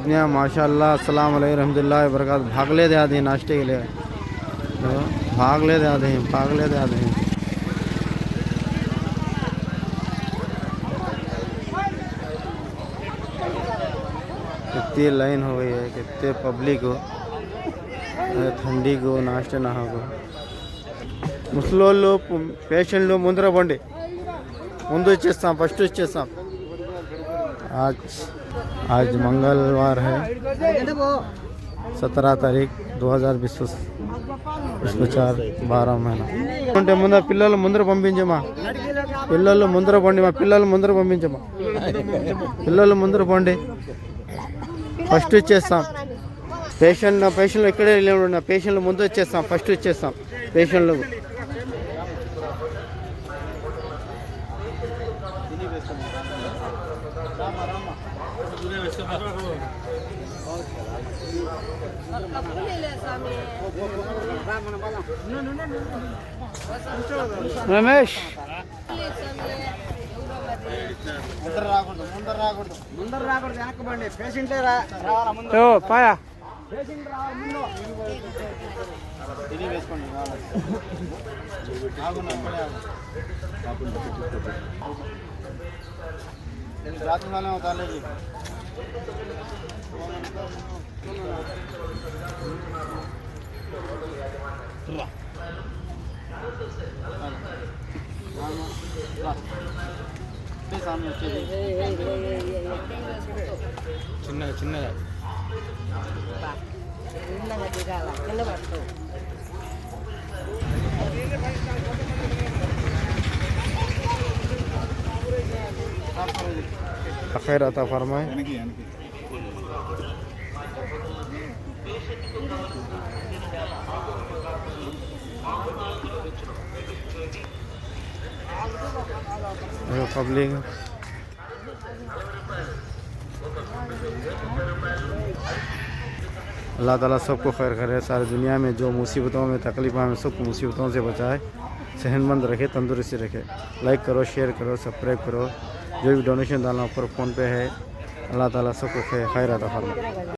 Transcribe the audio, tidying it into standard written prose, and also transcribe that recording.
कितने माशाल्लाह अस्सलाम वालेकुम रहमतुल्लाहि व बरकातहू। भागले दे आते हैं नाश्ते के लिए, तो भागले दे आते हैं, भागले दे आते हैं। कितनी लाइन हो गई है, कितने पब्लिक हो, ठंडी को नाश्ते ना हो ముసలోళ్ళు పేషెంట్లు ముందర పండి ముందు ఇచ్చేస్తాం ఫస్ట్ ఇచ్చేస్తాం आज मंगलवार है 17 तारीख 2020 4 महीना అంటే ముందర పిల్లలు ముందర పంపించమా పిల్లలు ముందర పండి మా పిల్లలు ముందర పంపించమా పిల్లలు ముందర పండి ఫస్ట్ ఇచ్చేస్తాం పేషెంట్లు ఇక్కడే లేవున్నా పేషెంట్లు ముందు ఇచ్చేస్తాం ఫస్ట్ ఇచ్చేస్తాం పేషెంట్లు రమేష్ ముందర రాకూడదు వెనకబండి పేషెంటే రావాలా ముందు పాయా పేషెంట్ రావాలి ముందు తిని వేసుకోండి రాత్రిలోనే అవుతాలేజీ చిన్నగా చిన్నగా खैर अता फरमाए। पब्लिक अल्लाह ताला सबको खैर करे, सारी दुनिया में जो मुसीबतों में तकलीफ़ों में सबको मुसीबतों से बचाए, सेहतमंद रखे, तंदुरुस्ती रखे। लाइक करो, शेयर करो, सब्सक्राइब करो। जो भी डोनेशन डालना ऊपर फ़ोन पे है। अल्लाह ताला सबको खैर अता फरमाए।